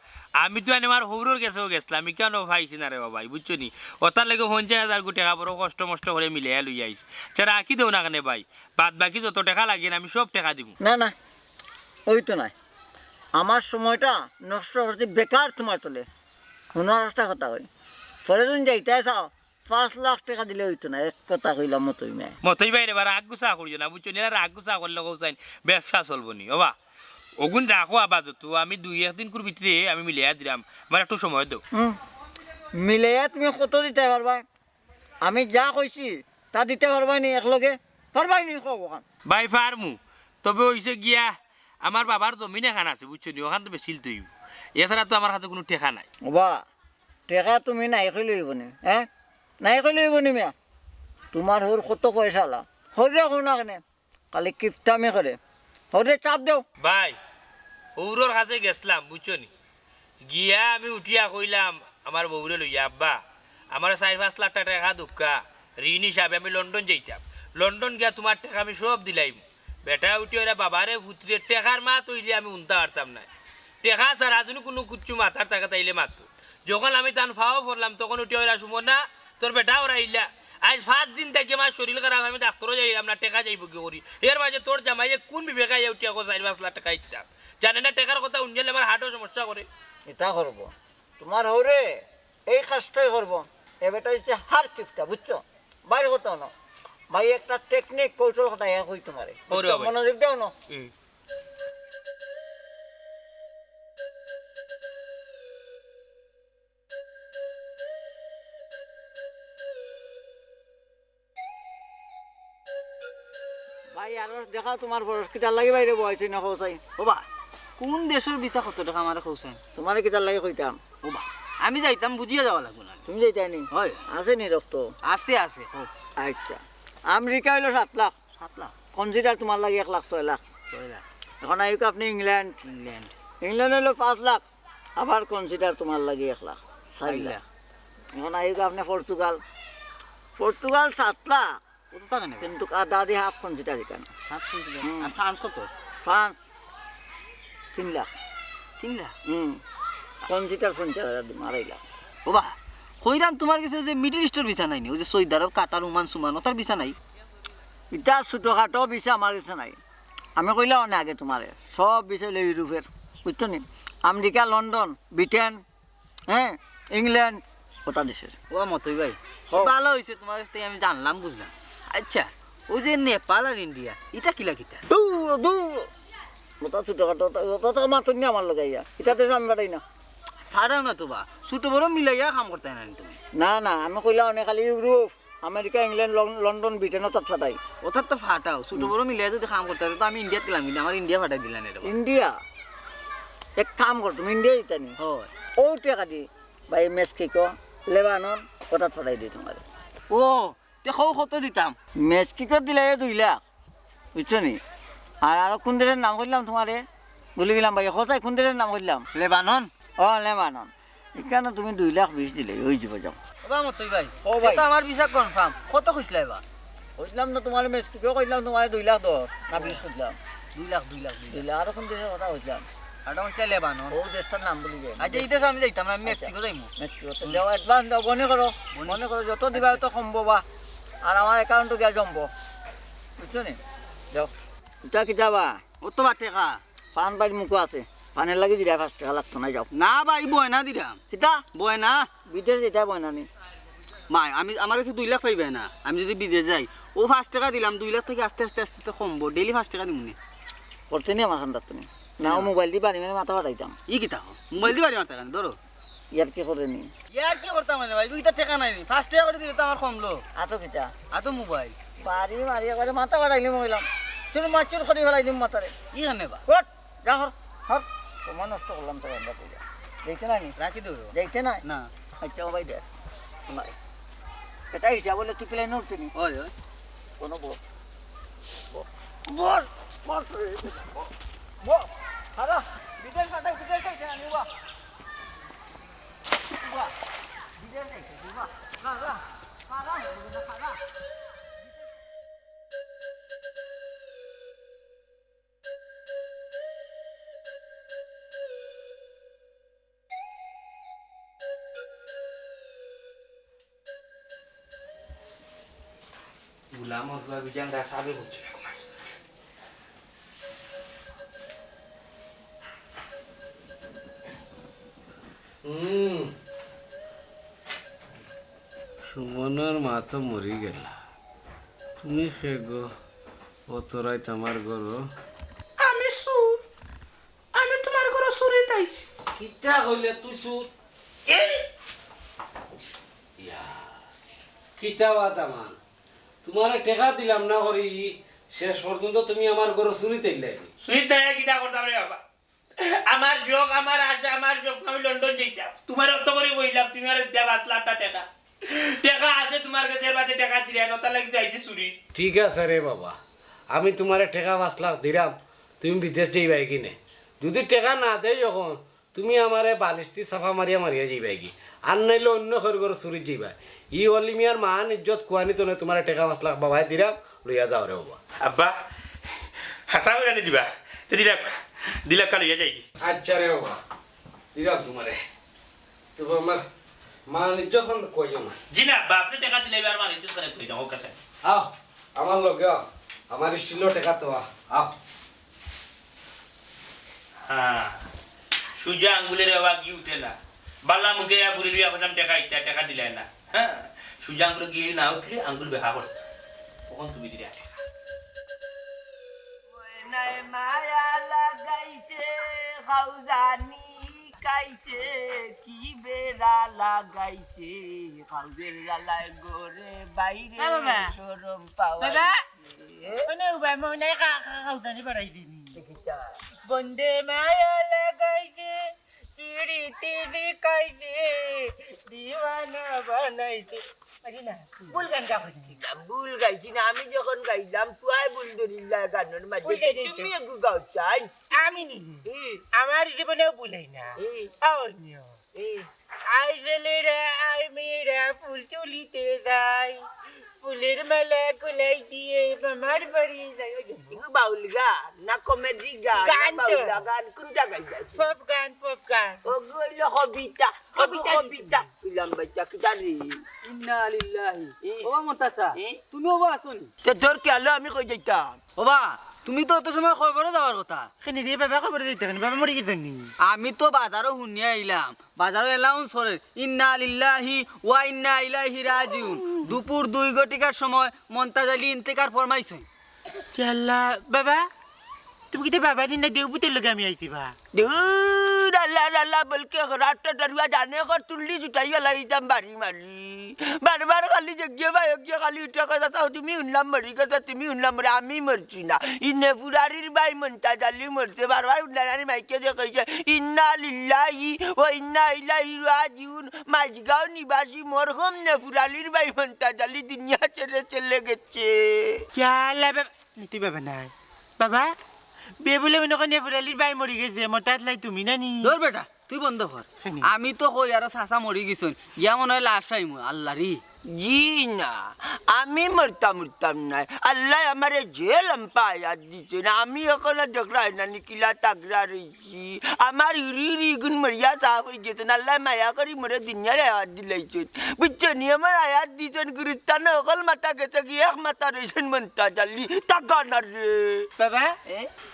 আমি তো আমার হৌরোর গেছেও গেছিলাম আমি কেন ভাইছি না রে ভাই বুঝছো নি ওটার লাগে 50,000 টাকা বড় কষ্ট মষ্ট করে মিলে লই আইছি সে রাখি দেও না কেন ভাই বাদ বাকি যত টাকা লাগে আমি সব টাকা দিব না না ওই তো নাই আমার সময়টা নষ্ট করতে বেকার তোমার তোলে 15টা কথা কই পরে দিন যাইতে চাও 5 লাখ টাকা দিলে হইতো না এক কথা কইলাম মতই মেয়ে মতই বাইরে বা রাগ গুছা করিও না বুঝছো নি রাগ গুছা করলে কৌসাইন ব্যবসা চলবো নি বাবা ওগুন রাখো আবার তো আমি 2-1 দিন করে ভিতরে আমি মিলিয়ে দিলাম আমার একটু সময় দাও মিলে তুমি কত দিতে পারবা আমি যা কইছি তা দিতে পারবা নি একলগে পারবাই নি কখন ভাই ফার্মু তবে হইছে গিয়া আমার বাবার জমিন এখান আছে বুঝছো নি ওখান তো বেশি তুই এছাড়া তো আমার হাতে কোনো টেকা নাই বা টেকা তুমি নাই কই লইব নি হ্যাঁ নাই কই লইব নি মিয়া তোমার হোর কত পয়সা লা হরে কোনা কেনে কালি কিফটামি করে হরে চাপ দেও ভাই হৌরোর কাছে গেছিলাম বুঝছো নি গিয়া আমি উঠিয়া কইলাম আমার বউরে লইয়া আব্বা আমার 4-5 লাখ টাকা দুঃখা ঋণ হিসাবে আমি লন্ডন যাইতাম লন্ডন গিয়া তোমার টাকা আমি সব দিলাইম বেটা উঠি ওরা বাবারে পুত্রে টেকার মা তৈলে আমি উনতে পারতাম না টেকা ছাড়া যদি কোনো কুচ্ছু মাথার টাকা তাইলে মাত্র যখন আমি তান ফাও পড়লাম তখন উঠি ওরা সুমন না তোর বেটা ওরা ইল্লা আজ 5 দিন থেকে আমার শরীর খারাপ আমি ডাক্তারও যাইলাম না টেকা যাইব কি করি এর মাঝে তোর জামাইয়ে কোন বিবেকায় উঠিয়া 4-5 লাখ টাকা ইচ্ছাম জানে না টেকার কথা উনলে আমার হার্টও সমস্যা করে এটা করব তোমার হরে এই কাজটাই করব এবারটা হচ্ছে হার কিফটা বুঝছো বাইরে কথা না ভাই একটা টেকনিক কৌশল কথা এক হই তোমারে ওরে বাবা। মনোযোগ দাও না ভাই আর দেখা তোমার বয়স কিটা লাগে বাইরে বয়স না কৌসাই ওবা কোন দেশের বিচা কত টাকা আমার কৌছেন তোমারে কিটা লাগে কইতাম ওবা আমি যাইতাম বুঝিয়ে যাওয়া লাগবো না তুমি যাইতাই নি হয় আছে নি রক্ত আছে আছে ও আচ্ছা আমেরিকা হইলো 7 লাখ 7 লাখ কনসিডার তোমার লাগে 1 লাখ 6 লাখ 6 লাখ এখন আইক আপনি ইংল্যান্ড ইংল্যান্ড ইংল্যান্ড হলো 5 লাখ আবার কনসিডার তোমার লাগে 1 লাখ 4 4 লাখ লাখ এখন আইক আপনি পর্তুগাল পর্তুগাল 7 লাখ কত টাকা নেবে কিন্তু আধা দিয়ে হাফ কনসিডার এখানে হাফ কনসিডার হুম। আর ফ্রান্স কত ফ্রান্স 3 লাখ 3 লাখ কনসিডার 50,000 দিম 2.5 লাখ ওবা কইরাম তোমার কাছে যে মিডল ইস্টের ভিসা নাই নি ওই যে সৌদি আরব কাতার ওমান সুমান ওটার ভিসা নাই এটা ছোটোখাটো বিষয় আমার কাছে নাই আমি কইলাম না আগে তোমারে সব বিষয় লই ইউরোপের বুঝছো নি আমেরিকা লন্ডন ব্রিটেন হ্যাঁ ইংল্যান্ড ওটা দেশের ও মতই ভাই হও। ভালো হইছে তোমার কাছ থেকে আমি জানলাম বুঝলাম আচ্ছা ওই যে নেপাল আর ইন্ডিয়া এটা কিলা কিতা দূর দূর ওটা ছোটোখাটো ওটা তো মাত্র নিয়ে আমার লাগাইয়া এটা দেশ আমি বাড়াই না ফাড়াও না তো বা ছোট বড় মিলাইয়া কাম করতে না তুমি না না আমি কইলাম অনেক খালি Europe America England London Britain ওটা ছাড়াই ওটার তো ফাটাও ছোট বড় মিলাই যদি কাম করতে তো আমি ইন্ডিয়াত গেলাম কিন্তু আমার ইন্ডিয়া ফাটাই দিলা না এটা ইন্ডিয়া এক কাম কর তুমি ইন্ডিয়া যেতে নি হয় ও টাকা দি ভাই মেক্সিকো লেবানন ওটা ছড়াই দিই তোমার ও দেখো কত দিতাম মেক্সিকো দিলে 2 লাখ বুঝছো নি আর আরো কোন দেশের নাম করলাম তোমারে বলে গেলাম ভাই কোথায় কোন দেশের নাম করলাম লেবানন লেবানন এখানে তুমি 2 লাখ 20 দিলে ওই যাব যাও ওবা মতই ভাই ও ভাই। এটা আমার ভিসা কনফার্ম কত কইছলা এবা কইলাম না তোমার মেক্সিকো কইলাম তোমার 2 লাখ 10 না 20 কইলাম 2 লাখ 2 লাখ 2 লাখ আর কোন দেশের কথা কইলাম আর হচ্ছে লেবানন ও দেশটার নাম বলি গে আচ্ছা এই দেশে আমি যাইতাম না আমি মেক্সিকো যাইমু মেক্সিকো তো দাও অ্যাডভান্স দাও মনে করো যত দিবা তত সম্ভব আর আমার অ্যাকাউন্টে গিয়া জমবো বুঝছো নি যাও এটা কি যাবা ও তো বাটে কা পান বাড়ি মুখো আছে পানের লাগি দিরা 5 টাকা লাগতো না যাও না ভাই বয়না দিরাম কিতা বয়না বিদেশ যেটা বয়না নি মা আমি আমার কাছে 2 লাখ পাইবে না আমি যদি বিদেশ যাই ও 5 টাকা দিলাম 2 লাখ থেকে আস্তে আস্তে আস্তে কমবো ডেইলি 5 টাকা দিমুনি করতে নি আমার খান্দার তুমি না মোবাইল দি বাড়ি মানে মাথা ফাটাইতাম ই কি তা মোবাইল দি বাড়ি মারতে কেন ধরো ইয়ার কি করে নি ইয়ার কি করতাম মানে ভাই 2টা টাকা নাই 5 টাকা করে দিলে তো আমার কমলো আতো কিটা আ তো মোবাইল বাড়ি মারি একবারে মাথা ফাটাইলি মহিলাম শুধু মাচুর করে ফেলাই দিম মাথারে ই কানে বা ওট যা হর হর তোমার নষ্ট করলাম তো আমরা পূজা দেখতে নাই নি রাখি দেবো দেখতে নাই না আচ্ছা ভাই দেখ নাই এটা হিসাব বলে তুই প্লেন উঠতে নি ওই ওই কোনো বল বল বল বল হারা বিদেশ ফাটাই বিদেশ খাইছে আনি বা বা বিদেশ খাইছে বা হারা হারা হারা গুলাম হওয়া বিজাঙ্গা সাবে হচ্ছে সুমনের মা তো মরি গেল তুমি সে গো অতরাই তোমার গরো আমি সুর আমি তোমার ঘরে সুরে তাইছি কিতা হইলে তুই সুর এই কিতা বাতামান তোমার টেকা দিলাম না করি শেষ পর্যন্ত তুমি আমার গরো চুরিতে লাগি সুই তাই কিটা করতাম রে বাবা আমার যোগ আমার আশা আমার যোগ আমি লন্ডন যেতাম তোমার অত করে কইলাম তুমি আর দেব 8 লাখ টাকা টাকা আছে তোমার কাছে বাদে টাকা দিলে নতা লাগি যাইছে চুরি ঠিক আছে রে বাবা আমি তোমার টেকা 5 লাখ দিলাম তুমি বিদেশ যাইবাই কিনে যদি টেকা না দেই যখন তুমি আমারে বালিশটি সাফা মারিয়া মারিয়া যাইবাই কি আর নাইলে অন্য ঘর ঘর চুরি যাইবা ই অলি মিয়ার মান ইজ্জত কুয়ানি তো তোমার টেকা 5 লাখ বাবাই দিলাম লইয়া যাও রে বাবা আব্বা হাসা করে আনি দিবা তে দিলা কাল ইয়া যাই আচ্ছা রে বাবা দিলাম তোমারে তো আমার মান ইজ্জত কই না জি না আব্বা আপনি টাকা দিলে আর মানে ইজ্জত করে কই দাও কথা আও আমার লগে আও আমার স্টিলও টেকা তো আও হ্যাঁ সুজা আঙ্গুলের আওয়াজ কি উঠে না বালা মুখে পুরি লিয়া বললাম টাকা দিলে না হ্যাঁ সুজা আঙ্গুল গিয়ে না উঠলে আঙ্গুল বেহা করতে তখন তুমি দিলে টাকা নাই মায়া লাগাইছে খাউজানি কাইছে কি বেড়া লাগাইছে খাউজের জ্বালায় গোরে বাইরে বাবা। শরম পাওয়া বাবা মানে উবা মনে খাওতানি বাড়াই দিনি বন্দে মায়া লাগাইছে পিড়িতে বিকাইছে দিওয়ানা বানাইছে আরে না ভুল গান গাইছি ভুল গাইছি না আমি যখন গাইলাম তুই বুলদুলিল্লাহ গানের মাঝে ভুল গাইছি। তুমি একটু গাও চাই আমি নি আমার জীবনেও ভুলাই না অন্য আই ছেলেরা আই মেয়েরা ফুল চুলিতে যাই ফুলের মালা কুলাই দিয়ে মামার বাড়ি যাই ইগু বাউল গান না কমেডি গান গান তো। বাউল গান কোনটা গাইলা ফফ গান ও গইলো কবিতা কবিতা ইলাম বাচ্চা কিদারি ইন্না লিল্লাহি ও মতাসা তুমিও বা আসনি তো তোর কি আলো আমি কই যাইতাম বাবা তুমি তো অত সময় খবরে যাওয়ার কথা খানি দিয়ে বাবা খবর দিতে বাবা মরে গেছে নি আমি তো বাজারও শুনিয়ে আইলাম বাজারও এলাউন্স করে ইন্না লিল্লাহি ওয়া ইন্না ইলাইহি রাজিউন দুপুর 2 ঘটিকার সময় মন্তাজ আলী ইন্তেকার ফরমাইছেন কি আল্লাহ বাবা তুমি কি বাবা নি না দেবুতের লগে আমি আইছি বা दूर अल्लाह अल्लाह बोल के रात डरुआ जाने को तुल्ली जुटाई वाला एकदम बारी मारी बार बार खाली जग्गे भाई जग्गे खाली उठा का तुम्ही उनला मरी का तुम्ही उनला मरी आम्ही मरची ना इन्ने पुरारी बाई म्हणता झाली मरते बार बार उठला आणि माहिती जे कैसे इन्ना लिल्लाही व इन्ना इलाही राजीवन माझगाव निवासी मोरहम ने पुरारी बाई म्हणता झाली दुनिया चले चले गेचे কি আল্লাহ বাবা নীতি বাবা নাই বাবা বে বলে মনে কনে ফুরালির বাই মরি গেছে মতাত লাই তুমি না নি ধর বেটা তুই বন্ধ কর খানি। আমি তো কই আর চাচা মরি গেছন ইয়া মনে হয় লাস্ট টাইম আল্লাহ রে जी ना आम्ही मरताम नाही अल्लाह हमारे जेल पायात दिसे ना आम्ही अकोला जगरा ना निकिला तागरा रही आमार हिरी गुण मरिया साफ जेत ना अल्लाह माया करी मरे दुनिया रे आयात दिलायचे बिच्चे नियमन आयात दिसन गुरुस्तान अकल माता गेचं की एक माता रेशन म्हणता चालली ताकाणार रे বাবা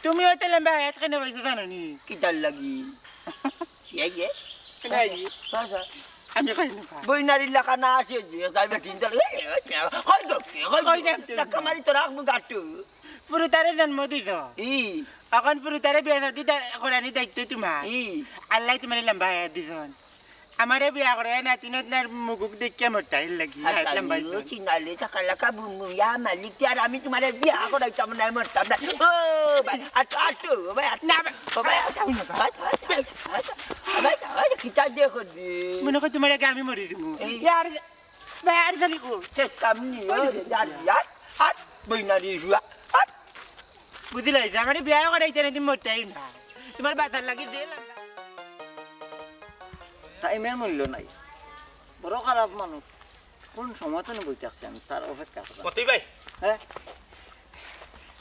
তুমি ওতে লম্বা হায়াত কেন বলছো জানো নি किती लगी ये নাই पासा আমি কই না বইনারি লেখা না আসে যে তাই বেটিন তো টাকা মারি তো রাখবো গাটু ফুরুতারে জন্ম দিছ ই এখন ফুরুতারে বিয়া শাদি করানি দায়িত্ব তোমার ই আল্লাহ তোমার লম্বা দিছন আমারে বিয়া করে নাতিনত নার মুগুক দেখে মরতাই লাগি লম্বা চিনালে টাকা লেখা বুমুয়া মালিক আর আমি তোমার বিয়া করাইতাম না মরতাম না ও ভাই আটো ভাই না ভাই ভাই কিতা দেখো দি মনে কর তোমার আগে আমি মরি দিব ইয়ার বাইরে জানি কো সে কামনি ও যার আর বইনারি জুয়া আর বুঝলাই যে আমারে বিয়া করাইতে না তুমি মরতাই না তোমার বাতার লাগি দে লাগা টাইমের মূল্য নাই বড় খারাপ মানুষ কোন সময় তো বই থাকছে আমি তার অপেক্ষা করলাম মতই ভাই হ্যাঁ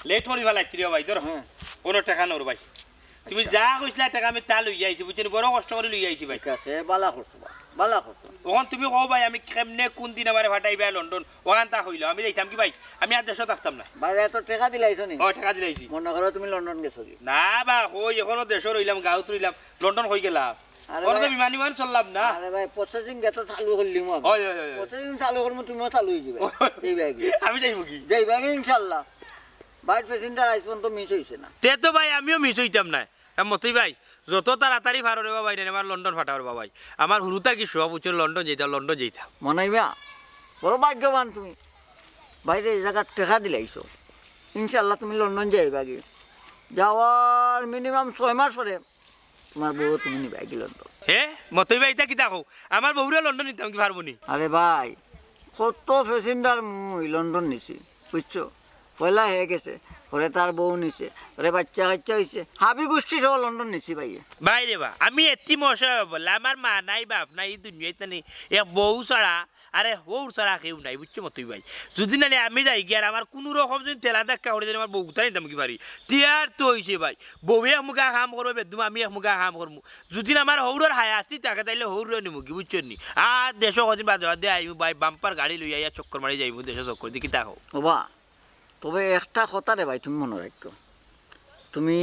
লেট মরি ভালো লাগছিল ভাই তোর কোনো টাকা নর ভাই তুমি যা কইছিলা টাকা আমি তা লই আইছি বুঝছেন বড় কষ্ট করে লই আইছি ভাই ঠিক আছে বালা করছো বালা করছো ওখান তুমি কও ভাই আমি কেমনে কোন দিন আমারে ফাটাই ভাই লন্ডন ওখান তা হইলো আমি যাইতাম কি ভাই আমি আর দেশে থাকতাম না বাইরে এত টাকা দিলাইছো নি ও টাকা দিলাইছি মনে করো তুমি লন্ডন গেছো কি না বা কই এখনো দেশে রইলাম গাঁত রইলাম লন্ডন হয়ে গেলাম আরে ওর তো ভাই- বিমান বিমান চললাম না আরে ভাই প্রসেসিং গেট চালু করলি মো ওই ওই ওই, ওই। প্রসেসিং চালু করমু তুমিও চালু হয়ে যাবে এই ব্যাগে আমি যাইব কি যাই ব্যাগে ইনশাআল্লাহ বাইর প্যাসেঞ্জার আইস পর্যন্ত মিস হইছে না তে তো ভাই আমিও মিস হইতাম না মতই ভাই যত তাড়াতাড়ি ভাড় রে ভাই আমার লন্ডন ফাটাবার ভাই আমার হুরুতা কি সব উচ্চ লন্ডন যেতাম মনাইবা বড় ভাগ্যবান তুমি বাইরে এই জায়গার টাকা দিলাইছো ইনশাআল্লাহ তুমি লন্ডন যাইবা কি যাওয়ার মিনিমাম 6 মাস পরে তোমার বউ তুমি নিবা কি লন্ডন হে মতই ভাই এটা কিতা কও আমার বহুরে লন্ডন নিতাম কি পারবো নি আরে ভাই কত প্যাসেঞ্জার মুই লন্ডন নিছি বুঝছো পয়লা হয়ে গেছে পরে তার বউ নিছে পরে বাচ্চা কাচ্চা হয়েছে হাবি গোষ্ঠী সব লন্ডন নিছি ভাই ভাই রে বা আমি এতি মশা বলে আমার মা নাই বাপ নাই এই দুনিয়াতে নেই এ বউ ছাড়া আরে বউ ছাড়া কেউ নাই বুঝছো মতই ভাই যদি না আমি যাই গিয়ে আর আমার কোনো রকম যদি তেলা দেখা করে যদি আমার বউ উঠাই নিতাম কি পারি তিয়ার তো হয়েছে ভাই বউয়ে এক মুখা কাম করবো বেদুম আমি এক মুখা কাম করবো যদি না আমার হৌরের হায়াস্তি তাকে তাইলে হৌরে নিমু কি বুঝছো নি আর দেশ কদিন বাদ দিয়ে আইব ভাই বাম্পার গাড়ি লইয়া ইয়া চক্কর মারি যাইব দেশে চক্কর দিয়ে কিতা হোক বাবা তবে একটা কথা রে ভাই তুমি মনে রাখো তুমি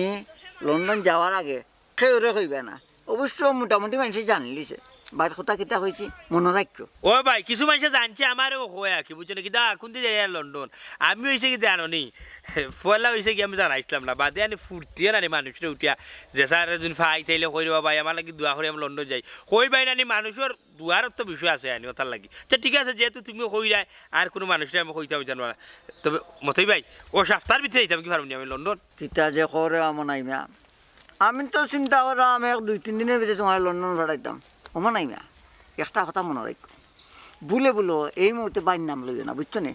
লন্ডন যাওয়ার আগে কেউরে কইবে না অবশ্য মোটামুটি মানুষ জানলিছে বাইর কথা কিতা হয়েছে মনে রাখো ও ভাই কিছু মানুষ জানছে আমারও হয়ে কি বুঝছো না কিতা কোন দিয়ে যাই লন্ডন আমি হয়েছে কি জানো নি পয়লা হয়েছে কি আমি জানাইছিলাম না বাদে আনি ফুর্তিয়ে নানি মানুষটা উঠিয়া যে স্যার যদি ফাই থাইলে কই রে ভাই আমার লাগি দোয়া করে আমি লন্ডন যাই কই ভাই নানি মানুষের দুয়ার তো বিষয় আছে আনি ওটার লাগি তো ঠিক আছে যেহেতু তুমিও কই যায় আর কোনো মানুষটা আমি কইতাম জানো না তবে মতই ভাই ও সপ্তাহের ভিতরে যাইতাম কি পারবো আমি লন্ডন কিতা যে করে আমার নাইমা আমি তো চিন্তা করা আমি 2-3 দিনের ভিতরে তোমার লন্ডন ভাড়াইতাম আমার নাইমা একটা কথা মনে রাখো ভুলে বলো এই মুহূর্তে বাইর নাম লইবে না বুঝছো নি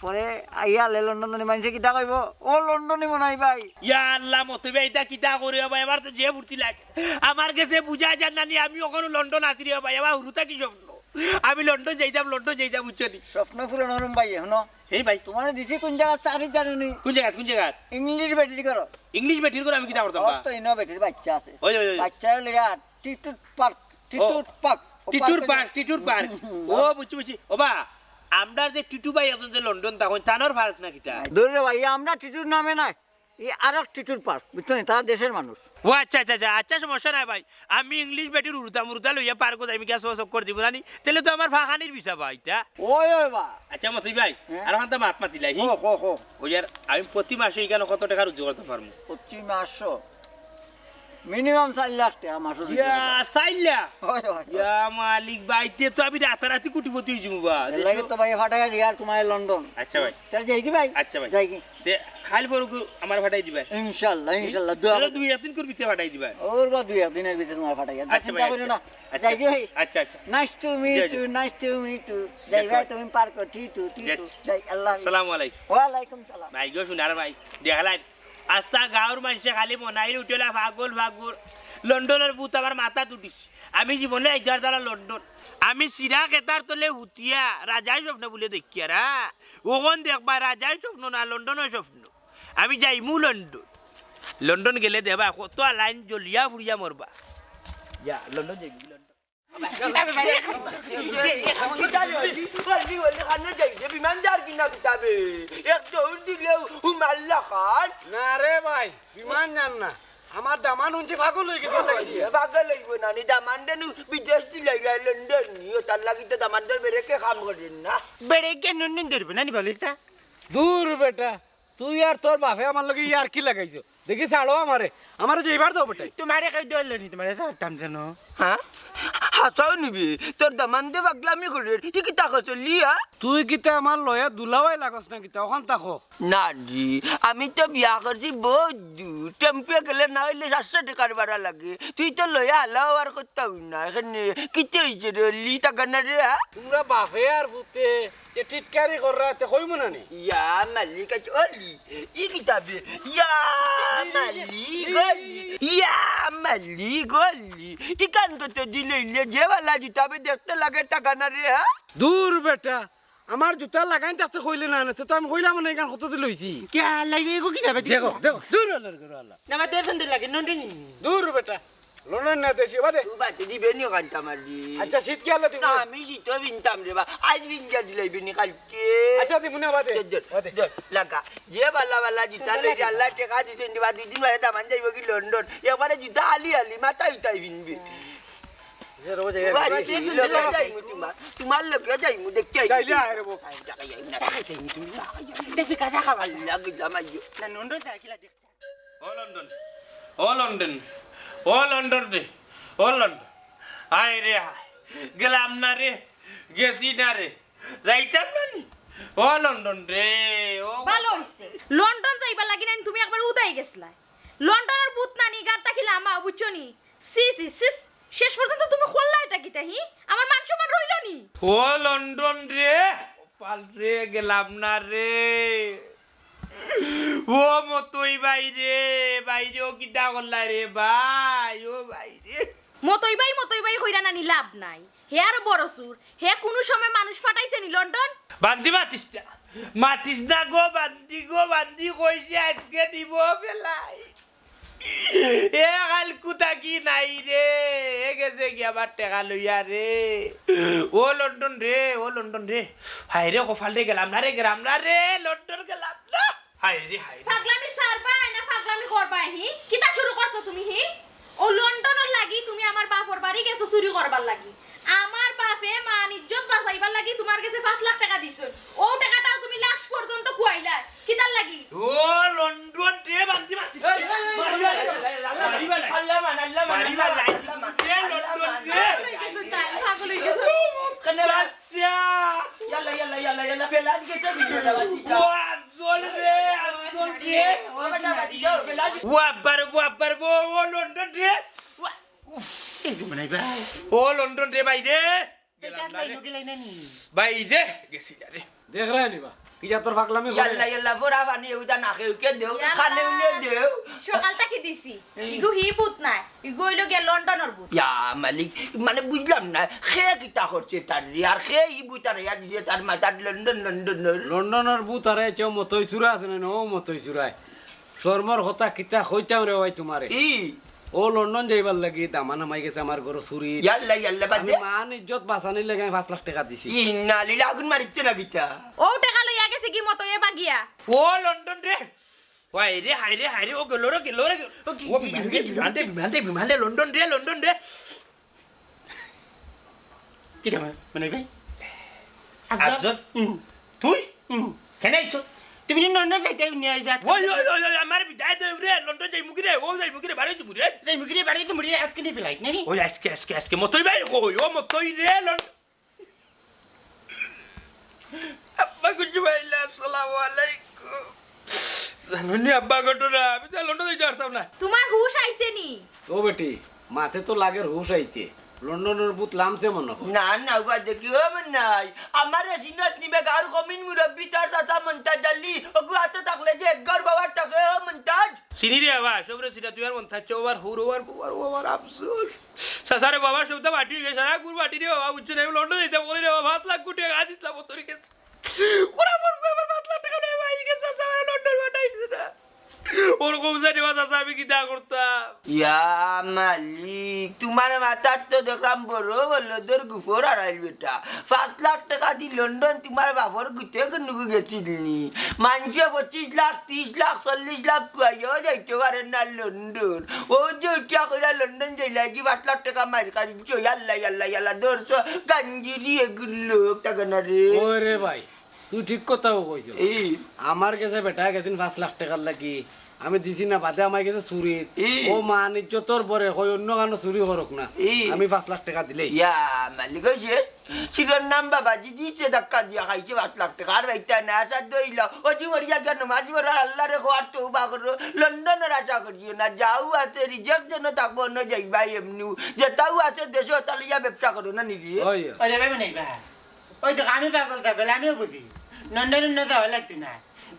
পরে আইয়ালে লন্ডনে মানুষে কিতা কইব ও লন্ডনে মনে হয় ভাই ইয়া আল্লাহ মতই ভাই এটা কিতা করি ভাই আমার তো যে ফুর্তি লাগে আমার কাছে বুঝা যান না আমি ওখানে লন্ডন আসি রে ভাই আমার হুরুতা কি স্বপ্ন আমি লন্ডন যাইতাম বুঝছো নি স্বপ্ন পূরণ হরম ভাই হনো এই ভাই তোমার দিছি কোন জায়গা চাকরি জানো নি কোন জায়গা ইংলিশ বেটি করো ইংলিশ বেটির করে আমি কিতা করতাম ওর তো ইনো বেটির বাচ্চা আছে ওই ওই ওই বাচ্চা লইয়া টিটুট পার্ক টিটুর পার্ক ও বুঝছি ও বা আমরা যে টিটু ভাই এখন যে লন্ডন তখন তানোর পার্ক না কিতা দূরে ভাই আমরা টিটুর নামে নাই এই আরেক টিটুর পার্ক বুঝছো নি তারা দেশের মানুষ ও আচ্ছা সমস্যা নাই ভাই আমি ইংলিশ বেটির উড়তা লইয়া পার্ক যাই গিয়া চক্কর দিব না তাহলে তো আমার ফাঁকানির বিষয় ভাই তা ওই বা আচ্ছা মতই ভাই আর হান্তা মাত মাতিলাই ওই আর আমি প্রতি মাসে এখানে কত টাকা রোজগার করতে পারবো প্রতি মাসও মিনিমাম 4 লাখ টাকা মাসও ইয়া সাইলা হয় হয় ইয়া মালিক ভাই তে তো আমি রাতারাতি কোটিপতি হয়ে যাবো বা লাগে তো ভাই ফাটাই দিয়া তোমার লন্ডন আচ্ছা ভাই তাহলে যাই কি ভাই আচ্ছা ভাই যাই কি তে খালি পরকু আমার ফাটাই দিবা ইনশাআল্লাহ দোয়া তাহলে দুই একদিন করে পিতে ফাটাই দিবা ওর বা 2 দিনের ভিতরে তোমার ফাটাই আচ্ছা ভাই না যাই কি ভাই আচ্ছা নাইস টু মিট ইউ যাই ভাই তুমি পার্ক টিটু যাই আল্লাহ আসসালামু আলাইকুম ওয়ালাইকুম সালাম ভাই গো শুনার ভাই দেখালাই আস্তা গাঁর মানুষে খালি মনাইলে উঠেলা ভাগল লন্ডনের বুথ আমার মাথা তুটিস আমি জীবনে একবার দ্বারা লন্ডন আমি সিরা কেতার তলে হুতিয়া রাজাই স্বপ্ন বলে দেখি আর ওখান দেখবা রাজাই স্বপ্ন না লন্ডনের স্বপ্ন আমি যাইমু লন্ডন গেলে দেবা কত লাইন জ্বলিয়া ফুরিয়া মরবা যা লন্ডন যাইবি লন্ডন না রে ভাই বিমান যান না আমার দামান উঞ্চি পাগল হয়ে গেছে পাগল হইব না নি দামান দেন বিদেশ দিলাই লন্ডন নি ও তার লাগি তো দামান দের বেরেকে কাম করেন না বেড়ে কেন নিন ধরবো না নি বলিস তা দূর বেটা তুই আর তোর বাপে আমার লগে ইয়ার কি লাগাইছো দেখি ছাড়ো আমারে যে এবার দাও বেটাই তোমারে কই দল নি তোমারে সারতাম জানো হ্যাঁ হাসাও নিবি তোর দামান দে পাগলামি করে ই কি তাকো চলি হ্যাঁ তুই কিতা আমার লয়া দুলাওয়াই লাগস না কিতা ওখান তাকো না জি আমি তো বিয়া করছি বহুত দূর টেম্পে গেলে না হইলে 700 টাকার ভাড়া লাগে তুই তো লয়া আলাও আর করতাম না এখানে কিতে হইছে রে লি টাকা না রে তোমরা বাপে আর পুতে যে টিটকারি কররা তে কইব না নি ইয়া মালিক অলি ই কিতাবে ইয়া মালিক অলি ইয়া মালিক অলি ঠিকান তো দিলে যে वाला জুতাবে দেখতে লাগে টাকা না রে হ্যাঁ দূর বেটা আমার জুতা লাগাই তাতে কইলে না না তো আমি কইলাম না এখান কত দিল হইছি কে লাগে গো কি যাবে দেখো দেখো দূর আল্লাহর ঘর আল্লাহ না মা দেন দিন লাগে নন্দিনী দূর বেটা লন্ডন না দেশি বাদে তুই বাতে দিবে নি কান্তা মারি আচ্ছা শীত কি আল্লাহ দিব না আমি শীত বিনতাম রে বা আজ বিনজা দিলাই বিনি কালকে আচ্ছা দিব না বাদে বাদে লাগা যে বালা জুতা লই আল্লাহ টাকা দিছেন দিবা দুই দিন বাদে দামান যাইব কি লন্ডন এবারে জুতা আলি মাথা উঠাই বিনবি যে রোজ তোমার লোকে যাইমু দেখতে যাইলে আরে বো দেখি কাজা খাবা আল্লাহ গিলামাইও না নন্দিনী থাকিলা দেখতা ও লন্ডন ও লন্ডন ও লন্ডন রে ও লন্ডন হায় রে হায় গেলাম না রে গেছি না রে যাইতাম না নি ও লন্ডন রে ও ভালো হইছে লন্ডন যাইবার লাগি না তুমি একবার উদাই গেছলা লন্ডনের ভূত নানি গাতা খিলা আমা বুঝছো নি সিস শেষ পর্যন্ত তুমি খোল্লা এটা কিতা হি আমার মান সম্মান রইল নি ও লন্ডন রে পাল রে গেলাম না রে ও মতই বাইরে ও কিতা করলা রে ভাই ও বাইরে মতই বাই কইরা নানি লাভ নাই হে আর বড় সুর হে কোনো সময় মানুষ ফাটাইছে নি লন্ডন বান্দি মাতিস না গো বান্দি কইছে আজকে দিব ফেলাই এ কাল কুতা কি নাই রে এ গেছে কি আবার টেকা লইয়া রে ও লন্ডন রে হাই রে কফাল রে গেলাম না রে লন্ডন গেলাম না হাই রে পাগলামি সারবাই না পাগলামি করবাই হি কিতা শুরু করছো তুমি হি ও লন্ডনের লাগি তুমি আমার বাপর বাড়ি গেছো চুরি করবার লাগি আমার বাপে মান ইজ্জত বাঁচাইবার লাগি তোমার কাছে 5 লাখ টাকা দিছো ও টাকাটাও তুমি লাস্ট পর্যন্ত খুয়াইলা কিতার লাগি ও লন্ডন রে বান্দি মাতিস পাগল হই গেছো ও লন্ডন রে বাইরে বাইরে গেছি রে দেখ রে নিবা কি যা তোর পাগলামি ইয়াল্লা ফোরা পানি উদা না খেউকে দেও খানে উলে দেও সকালটা কি দিছি ইগো হি ভূত নাই ইগো হইলো গে লন্ডনের ভূত ইয়া মালিক মানে বুঝলাম না খে কিতা করছে তার আর খে ই বুতার ইয়া দিয়ে তার মাথার লন্ডন লন্ডনের ভূত আরে চো মতই সুরা আছে না ও মতই সুরায় শর্মর কথা কিতা কইতাম রে ভাই তোমারে ই ও লন্ডন যাইবার লাগি দামান আমাই গেছে আমার ঘর চুরি ইয়াল্লা বাদে আমি মান ইজ্জত বাঁচানির লাগে 5 লাখ টাকা দিছি ইন্না লিলা আগুন মারিচ্ছে না কিতা ও টাকা লইয়া গেছে কি মতো এ বাগিয়া ও লন্ডন রে হাই রে ও গেলো রে ও বিমানে লন্ডন রে কি দাম মানে ভাই আফজল তুই কেন আইছো তুমি নন্দিনী যাইতে নিয়ে যা ওই আমার বিদায় দে রে লন্ডন যাই মুগিরে বাড়ি যাবো রে যাই মুগিরে বাড়ি তো মুড়ি আজকে নি ফেলাই নাকি ওই আজকে মতই ভাই ও মতই রে লন্ডন আব্বা কুচু ভাইলা আসসালামু আলাইকুম জানুনি আব্বা ঘটনা আমি তো লন্ডন যাইতে পারতাম না তোমার হুশ আইছে নি ও বেটি মাথে তো লাগে হুশ আইতে লন্ডনের ভূত লামছে মনে হয় না উবা দেখি হবে নাই আমার সিনাত নিবে গার কমিন মুরব্বি তার চাচা মন্তাজ আলী ওগু হাতে থাকলে যে একগার বাবার টাকা মন্তাজ চিনি রে বাবা সবরে চিনা তুই আর মন থাকছে ওবার হুর ওবার আফসোস সাসারে বাবা সব তো বাটি গেছে সারা গুর বাটি রে বাবা বুঝছে না লন্ডন যাইতে বলি রে বাবা 7 লাখ কোটি টাকা দিছিলাম তোর কাছে ওরা মরবে আমার 5 লাখ টাকা নেই ভাই গেছে সাসারে লন্ডন পাঠাইছে না ওর কৌশা নিবা চাচা আমি কি দা করতাম ইয়া মালি মালিক তোমার মাথার তো দেখলাম বড় বললো তোর গুফর হারাইল বেটা 5 লাখ টাকা দি লন্ডন তোমার বাপর গুতে গুনুগু গেছিলি মানুষে 25 লাখ 30 লাখ 40 লাখ কুয়াইও যাইতে পারেন না লন্ডন ও যে উঠিয়া কইরা লন্ডন যাইলা কি 5 লাখ টাকা মারি কাড়িছো আল্লাহ আল্লাহ আল্লাহ দর্শ গাঞ্জিরি এগুলো টাকা না রে ওরে ভাই তুই ঠিক কথাও কইছো এই আমার কাছে বেটা গেছেন 5 লাখ টাকার লাগি আমি দিছি না বাদে আমার কাছে চুরি ই। ও মান ইজ্জতর পরে কই অন্য কানো চুরি করক না ই। আমি 5 লাখ টাকা দিলেই ইয়া মালিক হয়েছে শিরোনাম বাবাজি দিয়েছে ধাক্কা দিয়া খাইছে 5 লাখ টাকা আর বাইতা না আশা দইল অজি মরিয়া কেন মাঝি মরা আল্লাহ রে খোয়ার তো বা করো লন্ডনের আশা করিও না যাও আছে রিজেক্ট যেন থাকবো না যাইবা এমনি যেটাও আছে দেশে তালিয়া ব্যবসা করো না নিজে ওই ওরে ভাই বানাইবা ওই তো আমি পাগল থাকলে আমিও বুঝি লন্ডনের না যাওয়া লাগতো না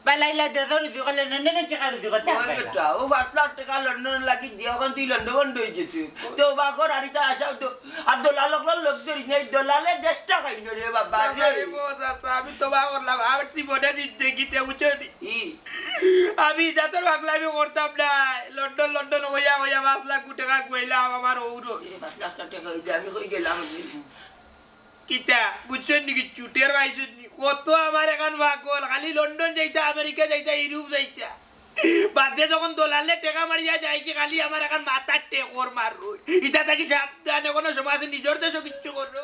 পালাইলা দেশের রুজি করলে লন্ডনের টাকা রুজি করতে পারবা ও 5 লাখ টাকা লন্ডন লাগি দিয়া ওখান তুই লন্ডন হয়ে গেছে তো বাকর আরিতা আসা তো আর দলাল লোক ধরি নাই দলালে দেশটা খাইল রে বাবা আমি তো বা করলাম আমার জীবনে জিন্দগিতে বুঝলি ই আমি যাতে পাগলামি করতাম না লন্ডন হইয়া 5 লাখ টাকা কইলাম আমার ওরো 5 লাখ টাকা হইছে আমি কই গেলাম কিতা বুঝছেন নাকি চুটের পাইছেন কত আমার এখন পাগল খালি লন্ডন যাইতা আমেরিকা যাইতা ইউরোপ যাইতা বাদে যখন দলালে টেকা মারিয়া যায় কি খালি আমার এখন মাথার টেকর মারো ইটা থাকি সাবধানে কোনো সমাজে নিজের দেশও কিচ্ছু করো